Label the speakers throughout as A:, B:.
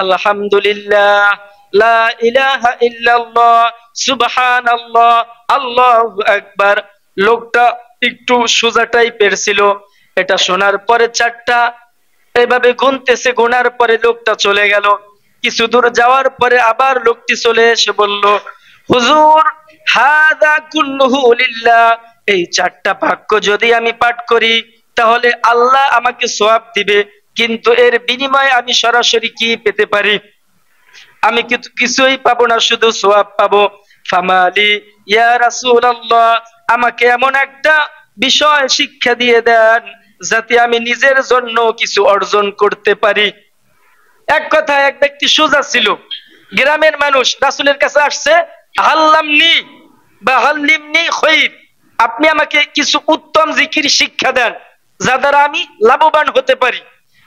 A: আলহামদুলিল্লাহ, লা ইলাহা ইল্লাল্লাহ, সুবহানাল্লাহ, আল্লাহু আকবার। লোকটা একটু সোজা টাইপের ছিল। এটা শোনার পরে চারটা এভাবে গুনতেছে, গোনার পরে লোকটা চলে গেল। কিছু দূর যাওয়ার পরে আবার লোকটি চলে এসে বলল, হুজুর, হাযা কুল্লুহু লিল্লাহ, এই চারটা বাক্য যদি আমি পাঠ করি তাহলে আল্লাহ আমাকে সওয়াব দিবে, কিন্তু এর বিনিময়ে আমি সরাসরি কি পেতে পারি? আমি কিছুই পাবো না, শুধু সওয়াব পাবো। ফামালি ইয়া রাসূলুল্লাহ, আমাকে এমন একটা বিষয় শিক্ষা দিয়ে দেন যাতে আমি নিজের জন্য কিছু অর্জন করতে পারি। এক কথায় এক ব্যক্তি সোজা ছিল, গ্রামের মানুষ রাসূলের কাছে আসছে, হাল্লামনি বা হাল্লিমনি খৈর, আপনি আমাকে কিছু উত্তম জিকির শিক্ষা দেন যা দ্বারা আমি লাভবান হতে পারি।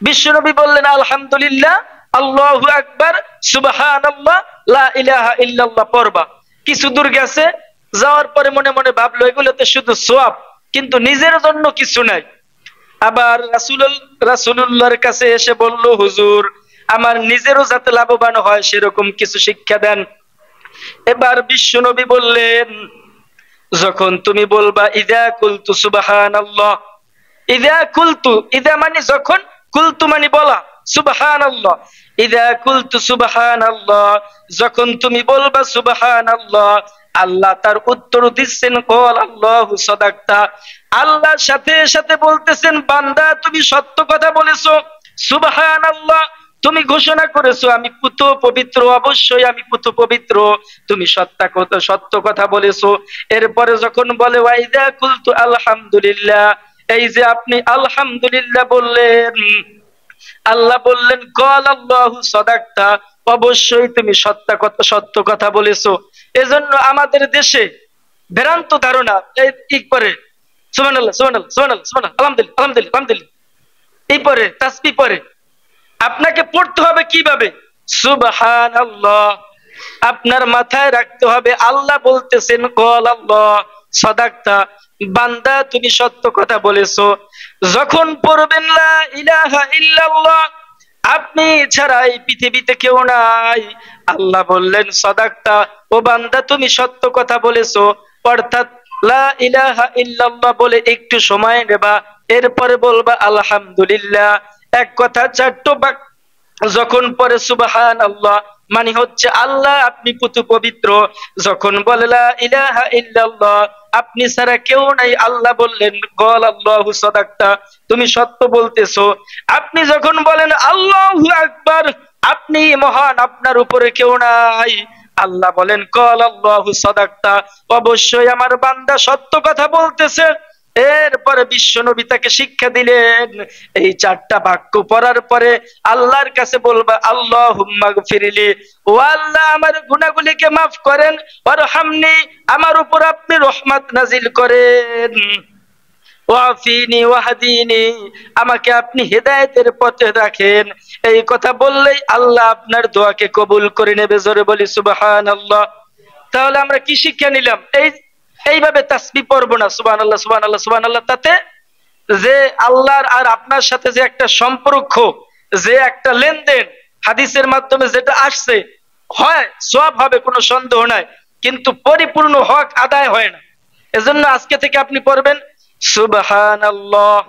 A: বিশ্বনবী বললেন, আলহামদুলিল্লাহ, আল্লাহু আকবার, সুবহানাল্লাহ, লা ইলাহা ইল্লাল্লাহ পড়বা। কিছু দূর গেছে, যাওয়ার পরে মনে মনে ভাবলো এগুলোতে শুধু সওয়াব, কিন্তু নিজের জন্য কিছু নাই। আবার রাসূলুল্লাহর কাছে এসে বলল, হুজুর, আমার নিজেরও যাতে লাভবান হয় সেরকম কিছু শিক্ষা দেন। এবার বিশ্বনবী বললেন, যখন তুমি বলবা ইযা কুলতু সুবহানাল্লাহ, ইযা কুলতু, ইযা মানে যখন, কুলতু মানে বলা, সুবহানাল্লাহ, ইযা কুলতু সুবহানাল্লাহ, যখন তুমি বলবা সুবহানাল্লাহ, আল্লাহ তার উত্তর দিচ্ছেন, কল আল্লাহু সাদাকতা, আল্লাহর সাথে সাথে বলতেছেন, বান্দা তুমি সত্য কথা বলেছো, সুবহানাল্লাহ, তুমি ঘোষণা করেছো আমি পুত পবিত্র, অবশ্যই আমি পুত পবিত্র, তুমি সত্য কথা বলেছো। এরপরে যখন বলে ওয়াইদা কুলতু আলহামদুলিল্লাহ, এই যে আপনি আলহামদুলিল্লাহ বললেন, আল্লাহ বললেন কল আল্লাহু সাদাকতা, অবশ্যই তুমি সত্য কথা বলেছো। এজন্য আমাদের দেশে ভ্রান্ত ধারণা, এই পরে সুবহানাল্লাহ সুবহানাল্লাহ সুবহানাল্লাহ সুবহানাল্লাহ, আলহামদুলিল্লাহ আলহামদুলিল্লাহ আলহামদুলিল্লাহ, এই পরে তাসবিহ পরে আপনাকে পড়তে হবে কিভাবে? সুবহানাল্লাহ, আপনার মাথায় রাখতে হবে আল্লাহ বলতেছেন কল আল্লাহ সাদাকতা, বান্দা তুমি সত্য কথা বলেছো। যখন পড়বেন লা ইলাহা ইল্লাল্লাহ, আপনি ছাড়া এই পৃথিবীতে কেউ নাই, আল্লাহ বললেন সাদাকতা, ও বান্দা তুমি সত্য কথা বলেছো। অর্থাৎ লা ইলাহা ইল্লাল্লাহ বলে একটু সময় নেবা, এরপরে বলবা আলহামদুলিল্লাহ। এক কথা চারটো যখন পরে সুবহানাল্লাহ মানে হচ্ছে আল্লাহ আপনি পুতু পবিত্র, যখন বলে লা ইলাহা ইল্লাল্লাহ আপনি ছাড়া কেউ নাই, আল্লাহ বললেন কল আল্লাহু সাদাকতা, তুমি সত্য বলতেছো। আপনি যখন বলেন আল্লাহু আকবার, আপনি মহান, আপনার উপরে কেউ নাই, আল্লাহ বলেন কল আল্লাহু সাদাকতা, অবশ্যই আমার বান্দা সত্য কথা বলতেছে। এরপরে বিশ্বনবী তাকে শিক্ষা দিলেন, এই চারটা বাক্য পড়ার পরে আল্লাহর কাছে বলবা আল্লাহুম্মা গফিরলি, ও আল্লাহ আমার গুনাহগুলিকে মাফ করেন, ওয়ারহামনি, আমার উপর আপনি রহমত নাজিল করেন, ওয়াফিনি ওয়াহদিনি, আমাকে আপনি হেদায়েতের পথে রাখেন। এই কথা বললেই আল্লাহ আপনার দোয়াকে কবুল করে নেবে। জোরে বলি সুবহানাল্লাহ। তাহলে আমরা কি শিক্ষা নিলাম? এইভাবে তাসবিহ পড়বো না, সুবহানাল্লাহ সুবহানাল্লাহ সুবহানাল্লাহ, তাতে যে আল্লাহর আর আপনার সাথে যে একটা সম্পর্ক, যে একটা লেনদেন হাদিসের মাধ্যমে যেটা আসছে, হয় সওয়াব হবে, কোনো সন্দেহ নাই, কিন্তু পরিপূর্ণ হক আদায় হয় না। এজন্য আজকে থেকে আপনি পড়বেন সুবহানাল্লাহ,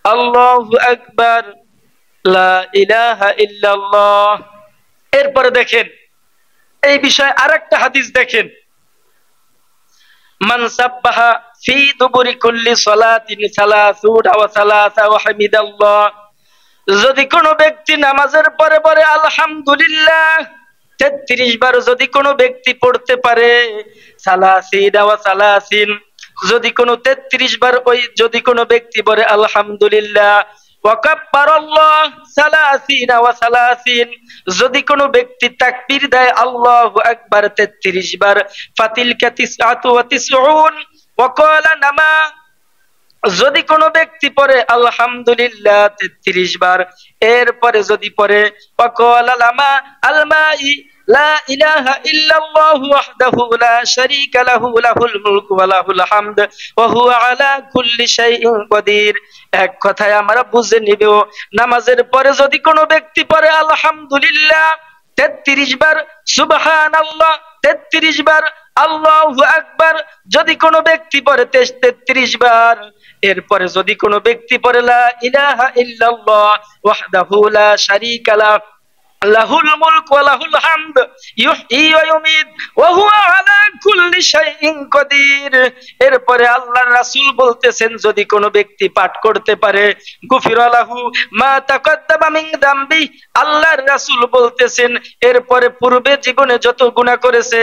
A: আল্লাহু আকবার, লা ইলাহা ইল্লাল্লাহ। এরপরে দেখেন এই বিষয়ে আরেকটা হাদিস দেখেন, মান সাব্বাহা ফি দুবুরি কুল্লি সালাতিন সালাসুনা ওয়া সালাসা ওয়া হামিদাল্লাহ, যদি কোনো ব্যক্তি নামাজের পরে পরে আলহামদুলিল্লাহ 33 বার যদি কোনো ব্যক্তি পড়তে পারে, সালাসিনা ওয়া সালাসিন, যদি কোনো 33 বার ওই যদি কোনো ব্যক্তি পড়ে আলহামদুলিল্লাহ, ওয়া কাব্বারাল্লাহ সালাসিনা ওয়া সালাসিন, যদি কোনো ব্যক্তি তাকবীর দেয় আল্লাহু আকবার 33 বার, ফাতিলকা তিসআতু ওয়া তিসউন ওয়া ক্বালা নামা, যদি কোনো ব্যক্তি পড়ে আলহামদুলিল্লাহ 33 বার, এরপরে যদি পড়ে ওয়া ক্বালা লামা আলমাই লা ইলাহা ইল্লাল্লাহু ওয়াহদাহু লা শারীকা লাহু লাহুল মুলকু ওয়া লাহুল হামদ ওয়া হুয়া আলা কুল্লি শাইইন কাদির। এক কথায় আমরা বুঝে নিব, নামাজের পরে যদি কোনো ব্যক্তি পড়ে আলহামদুলিল্লাহ 33 বার, সুবহানাল্লাহ 33 বার, আল্লাহু আকবার যদি কোনো ব্যক্তি পড়ে 33 বার, এরপরে যদি কোনো ব্যক্তি পড়ে লা ইলাহা ইল্লাল্লাহ ওয়াহদাহু লা শারীকা লাহু লাহুল মুলক ওয়া লাহুল হামদ ইউহয়ী ওয়া ইউমীত ওয়া হুয়া আলা কুল্লি শাইইন কাদির। এরপরে আল্লাহর রাসূল বলতেছেন যদি কোনো ব্যক্তি পাঠ করতে পারে গুফিরা লাহু মা তাকাদ্দামা মিন যামবি, আল্লাহর রাসূল বলতেছেন এরপরে পূর্বে জীবনে যত গুনাহ করেছে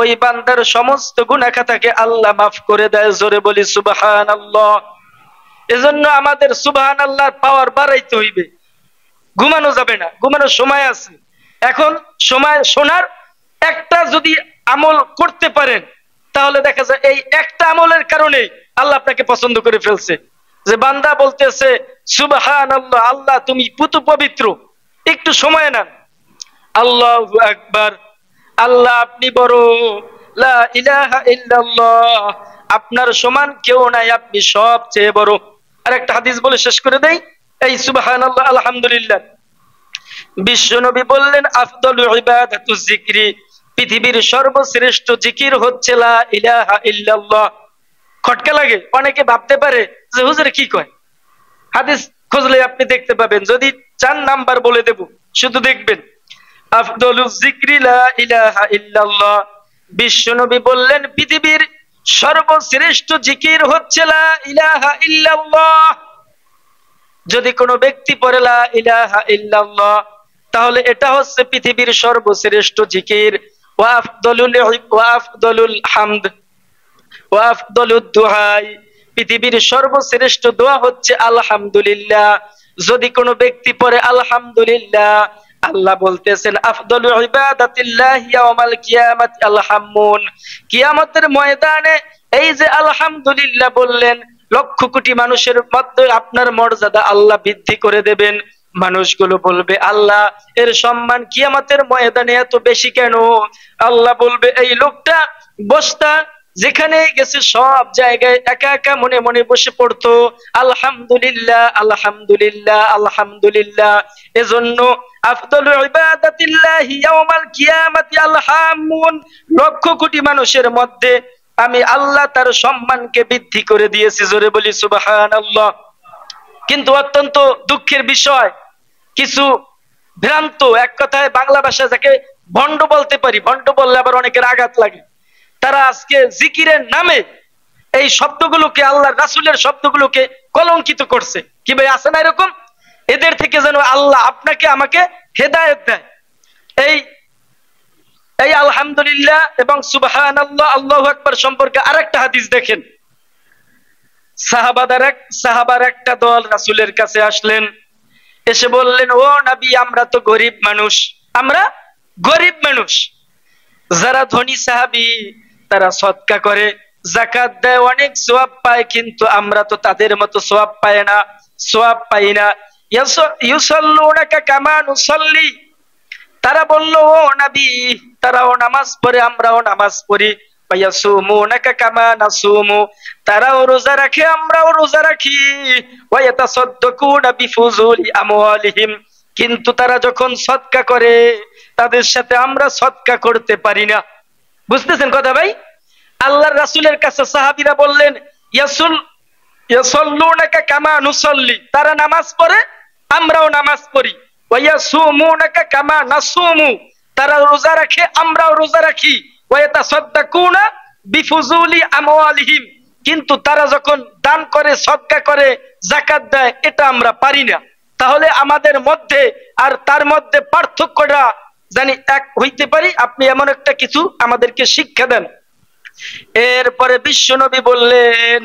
A: ওই বান্দার সমস্ত গুনাহ খাতাকে আল্লাহ মাফ করে দেয়। জোরে বলি সুবহানাল্লাহ। এজন্য আমাদের সুবহানাল্লাহর পাওয়ার বাড়াইতে হইবে, ঘুমানো যাবে না, ঘুমানোর সময় আছে। এখন সময় শোনার একটা যদি আমল করতে পারেন তাহলে দেখা যায় এই একটা আমলের কারণে আল্লাহ আপনাকে পছন্দ করে ফেলছে। যে বান্দা বলতেছে সুবহানাল্লাহ, আল্লাহ তুমি পুত পবিত্র, একটু সময় নেন, আল্লাহু আকবার, আল্লাহ আপনি বড়, লা ইলাহা ইল্লাল্লাহ আপনার সমান কেউ নাই, আপনি সবচেয়ে বড়। আর একটা হাদিস বলে শেষ করে দেই, এই সুবহানাল্লাহ আলহামদুলিল্লাহ বিশ্ব নবী বললেন আফদালু ইবাদাতু যিকরি, পৃথিবীর সর্বশ্রেষ্ঠ জিকির হচ্ছে লা ইলাহা ইল্লাল্লাহ। খটকা লাগে, অনেকে ভাবতে পারে যে হুজুর কি কয়, হাদিস খুঁজলে আপনি দেখতে পাবেন, যদি 4 নাম্বার বলে দেব শুধু দেখবেন। আফদালু যিকরি লা ইলাহা ইল্লাল্লাহ, বিশ্ব নবী বললেন পৃথিবীর সর্বশ্রেষ্ঠ জিকির হচ্ছে লা ইলাহা ইল্লাল্লাহ। যদি কোনো ব্যক্তি পড়ে লা ইলাহা ইল্লাল্লাহ তাহলে এটা হচ্ছে পৃথিবীর সর্বশ্রেষ্ঠ জিকির। ওয়া আফদলুল হামদ ওয়া আফদলুদ দুআ, পৃথিবীর সর্বশ্রেষ্ঠ দোয়া হচ্ছে আলহামদুলিল্লাহ। যদি কোনো ব্যক্তি পড়ে আলহামদুলিল্লাহ, আল্লাহ বলতেছেন আফদলু ইবাদাতিল্লাহি ইয়াওমাল কিয়ামাতি আলহামুন, কিয়ামতের ময়দানে এই যে আলহামদুলিল্লাহ বললেন লক্ষ কোটি মানুষের মধ্যে আপনার মর্যাদা আল্লাহ বৃদ্ধি করে দেবেন। মানুষগুলো বলবে আল্লাহ এর সম্মান কিয়ামতের ময়দানে এত বেশি কেন? আল্লাহ বলবে এই লোকটা বসতা যেখানে গেছে সব জায়গায় একা একা মনে মনে বসে পড়তো আলহামদুলিল্লাহ আলহামদুলিল্লাহ আলহামদুলিল্লাহ। এজন্য আফদলু ইবাদাতিল্লাহি ইয়াওমাল কিয়ামাতি আলহামুন, লক্ষ কোটি মানুষের মধ্যে আমি আল্লাহ তার সম্মানকে বৃদ্ধি করে দিয়েছি। জোরে বলি সুবহানাল্লাহ। কিন্তু অত্যন্ত দুঃখের বিষয়, কিছু ভ্রান্ত, এক কথায় বাংলা ভাষায় যাকে ভণ্ড বলতে পারি, ভণ্ড বললে আবার অনেকের আঘাত লাগে, তারা আজকে জিকিরের নামে এই শব্দগুলোকে, আল্লাহর রাসূলের শব্দগুলোকে কলঙ্কিত করছে। কি ভাই আছে না এরকম? এদের থেকে যেন আল্লাহ আপনাকে আমাকে হেদায়েত দেয়। এই আলহামদুলিল্লাহ এবং সুবহানাল্লাহ আল্লাহু আকবার সম্পর্কে আরেকটা হাদিস দেখেন। সাহাবার একটা দল রাসূলের কাছে আসলেন, এসে বললেন ও নবী আমরা তো গরিব মানুষ, আমরা গরিব মানুষ। যারা ধনী সাহাবী তারা সদকা করে, যাকাত দেয়, অনেক সওয়াব পায়, কিন্তু আমরা তো তাদের মতো সওয়াব পাই না। ইউসাল্লুনাকা কামা নুসাল্লি, তারা বলল ও নবী তারাও নামাজ পড়ে আমরাও নামাজ পড়ি। ওয়ায়াসুমুনাকা কামা নাসুমু, তারাও রোজা রাখে আমরাও রোজা রাখি। ওয়ায়াতাসাদদাকুনা বিফুজুলি আমওয়ালিহিম, কিন্তু তারা যখন সদকা করে তাদের সাথে আমরা সদকা করতে পারি না। বুঝতেছেন কথা ভাই? আল্লাহর রাসূলের কাছে সাহাবীরা বললেন ইয়াসাল্লুনাকা কামা নুসাল্লি, তারা নামাজ পড়ে আমরাও নামাজ পড়ি। ওয়ায়াসুমুনাকা কামা নাসুমু, তারা রোজা রাখে আমরাও রোজা রাখি। ওয়ায়াতাসাদদাকুনা বিফুজুলি আমওয়ালিহিম, কিন্তু তারা যখন দান করে, সদকা করে, যাকাত দেয়, এটা আমরা পারি না। তাহলে আমাদের মধ্যে আর তার মধ্যে পার্থক্যটা জানি এক হইতে পারি, আপনি এমন একটা কিছু আমাদেরকে শিক্ষা দেন। এরপরে বিশ্বনবী বললেন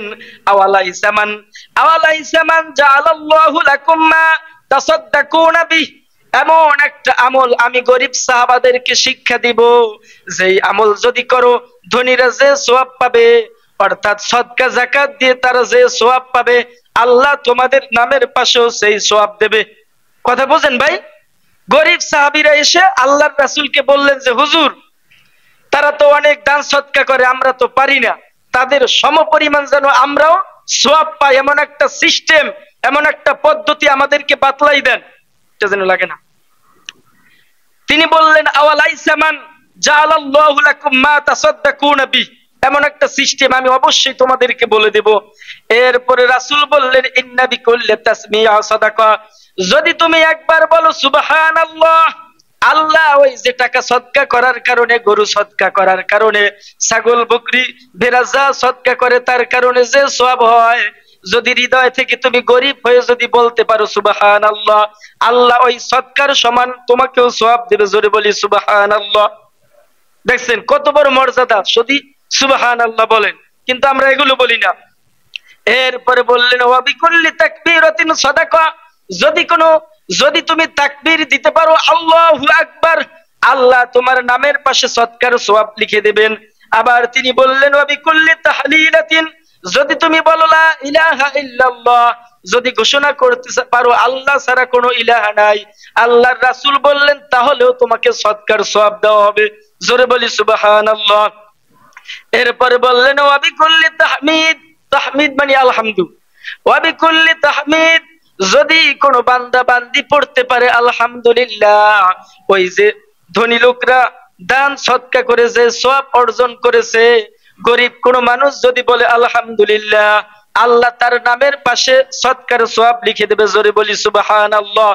A: আওয়ালাইসা মান জাআলাল্লাহু লাকুম মা তাসাদদাকুনা বিহি, এমন একটা আমল আমি গরিব সাহাবাদেরকে শিক্ষা দিব, যেই আমল যদি করো ধনীরা যে সওয়াব পাবে, অর্থাৎ সদকা যাকাত দিয়ে তারা যে সওয়াব পাবে, আল্লাহ তোমাদের নামের পাশেও সেই সওয়াব দেবে। কথা বুঝেন ভাই? গরিব সাহাবীরা এসে আল্লাহর রাসূলকে বললেন যে হুজুর, তারা তো অনেক দান সদকা করে, আমরা তো পারি না, তাদের সমপরিমাণ যেন আমরাও সওয়াব পাই এমন একটা সিস্টেম, এমন একটা পদ্ধতি আমাদেরকে বাতলাই দেন, এটা যেন লাগে না। তিনি বললেন আওয়ালাইসা মান জাআলাল্লাহু লাকুম মা তাসাদদাকুনা বি, এমন একটা সিস্টেম আমি অবশ্যই তোমাদেরকে বলে দেব। এরপরে রাসূল বললেন ইন্না বিকুল্লি তাসমিয়া সাদাকা, যদি তুমি একবার বলো সুবহানাল্লাহ, আল্লাহ ওই যে টাকা সদকা করার কারণে, গরু সদকা করার কারণে, ছাগল বকরি ভেড়া সদকা করে তার কারণে যে সওয়াব হয়, যদি হৃদয় থেকে তুমি গরিব হয়ে যদি বলতে পারো সুবহানাল্লাহ, আল্লাহ ওই সদকার সমান তোমাকেও সওয়াব দেবে। জোরে বলি সুবহানাল্লাহ। দেখছেন কত বড় মর্যাদা, যদি সুবহানাল্লাহ বলেন, কিন্তু আমরা এগুলো বলি না। এরপরে বললেন ওয়া বিকুল্লি তাকবীরাতিন সাদাকা, যদি তুমি তাকবীর দিতে পারো আল্লাহু আকবার, আল্লাহ তোমার নামের পাশে সদকার সওয়াব লিখে দেবেন। আবার তিনি বললেন ওয়া বিকুল্লি তাহলিলাতিন, যদি তুমি বলো লা ইলাহা ইল্লাল্লাহ, যদি ঘোষণা করতে পারো আল্লাহ ছাড়া কোনো ইলাহা নাই, আল্লাহর রাসূল বললেন তাহলেও তোমাকে সদকার সওয়াব দেওয়া হবে। জোরে বলি সুবহানাল্লাহ। এরপরে বললেন ওয়া বিকুল্লি তাহমিদ, তাহমিদ মানে আলহামদু, ওয়া বিকুল্লি তাহমিদ, যদি কোনো বান্দা বান্দি পড়তে পারে আলহামদুলিল্লাহ, ওই যে ধনী লোকরা দান সদকা করে যে সওয়াব অর্জন করেছে, গরিব কোন মানুষ যদি বলে আলহামদুলিল্লাহ, আল্লাহ তার নামের পাশে সদকার সওয়াব লিখে দেবে। জোরে বলি সুবহানাল্লাহ।